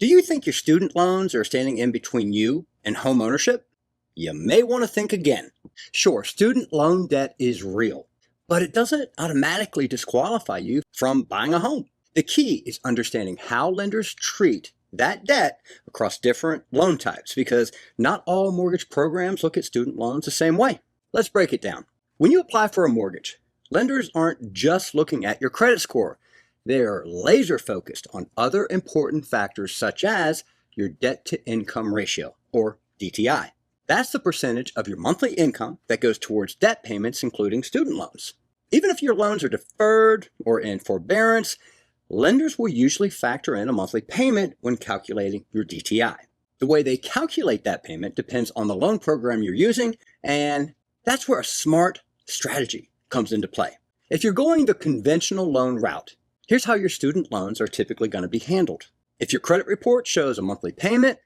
Do you think your student loans are standing in between you and home ownership? You may want to think again. Sure, student loan debt is real, but it doesn't automatically disqualify you from buying a home. The key is understanding how lenders treat that debt across different loan types, because not all mortgage programs look at student loans the same way. Let's break it down. When you apply for a mortgage, lenders aren't just looking at your credit score. They are laser focused on other important factors such as your debt to income ratio, or DTI. That's the percentage of your monthly income that goes towards debt payments, including student loans. Even if your loans are deferred or in forbearance, lenders will usually factor in a monthly payment when calculating your DTI. The way they calculate that payment depends on the loan program you're using, and that's where a smart strategy comes into play. If you're going the conventional loan route, here's how your student loans are typically going to be handled. If your credit report shows a monthly payment,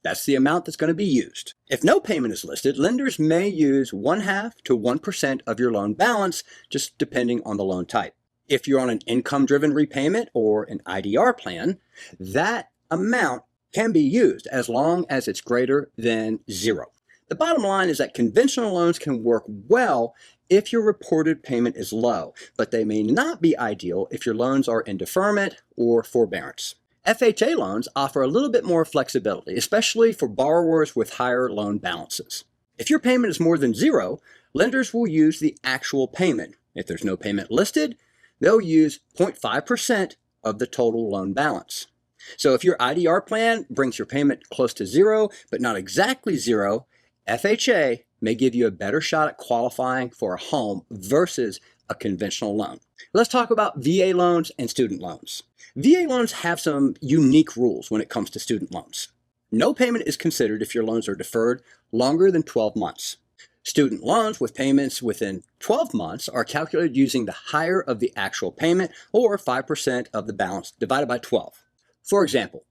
that's the amount that's going to be used. If no payment is listed, lenders may use 0.5% to 1% of your loan balance, just depending on the loan type. If you're on an income-driven repayment or an IDR plan, that amount can be used as long as it's greater than 0. The bottom line is that conventional loans can work well if your reported payment is low, but they may not be ideal if your loans are in deferment or forbearance. FHA loans offer a little bit more flexibility, especially for borrowers with higher loan balances. If your payment is more than 0, lenders will use the actual payment. If there's no payment listed, they'll use 0.5% of the total loan balance. So if your IDR plan brings your payment close to 0, but not exactly 0, FHA may give you a better shot at qualifying for a home versus a conventional loan. Let's talk about VA loans and student loans. VA loans have some unique rules when it comes to student loans. No payment is considered if your loans are deferred longer than 12 months. Student loans with payments within 12 months are calculated using the higher of the actual payment, or 5% of the balance divided by 12. For example,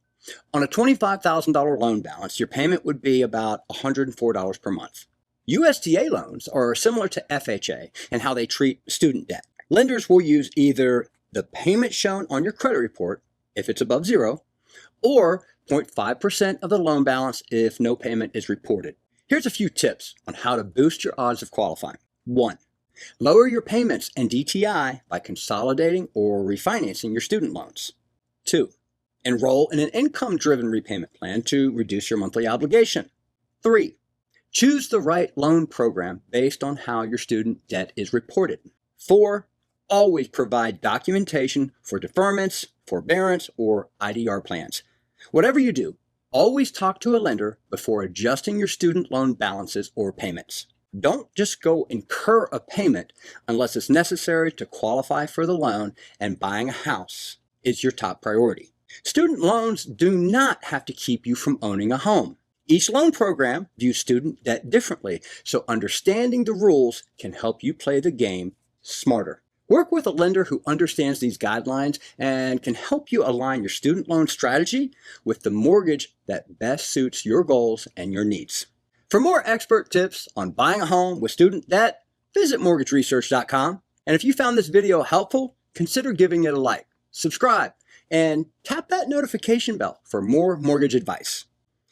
on a $25,000 loan balance, your payment would be about $104 per month. USDA loans are similar to FHA in how they treat student debt. Lenders will use either the payment shown on your credit report if it's above 0, or 0.5% of the loan balance if no payment is reported. Here's a few tips on how to boost your odds of qualifying. 1. Lower your payments and DTI by consolidating or refinancing your student loans. 2. Enroll in an income-driven repayment plan to reduce your monthly obligation. 3. Choose the right loan program based on how your student debt is reported. 4. Always provide documentation for deferments, forbearance, or IDR plans. Whatever you do, always talk to a lender before adjusting your student loan balances or payments. Don't just go incur a payment unless it's necessary to qualify for the loan, and buying a house is your top priority. Student loans do not have to keep you from owning a home. Each loan program views student debt differently, so understanding the rules can help you play the game smarter. Work with a lender who understands these guidelines and can help you align your student loan strategy with the mortgage that best suits your goals and your needs. For more expert tips on buying a home with student debt, visit mortgageresearch.com. And if you found this video helpful, consider giving it a like, subscribe, and tap that notification bell for more mortgage advice.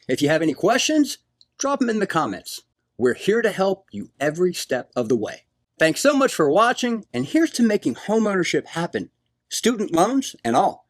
If you have any questions, drop them in the comments. We're here to help you every step of the way. Thanks so much for watching, and here's to making homeownership happen, student loans and all.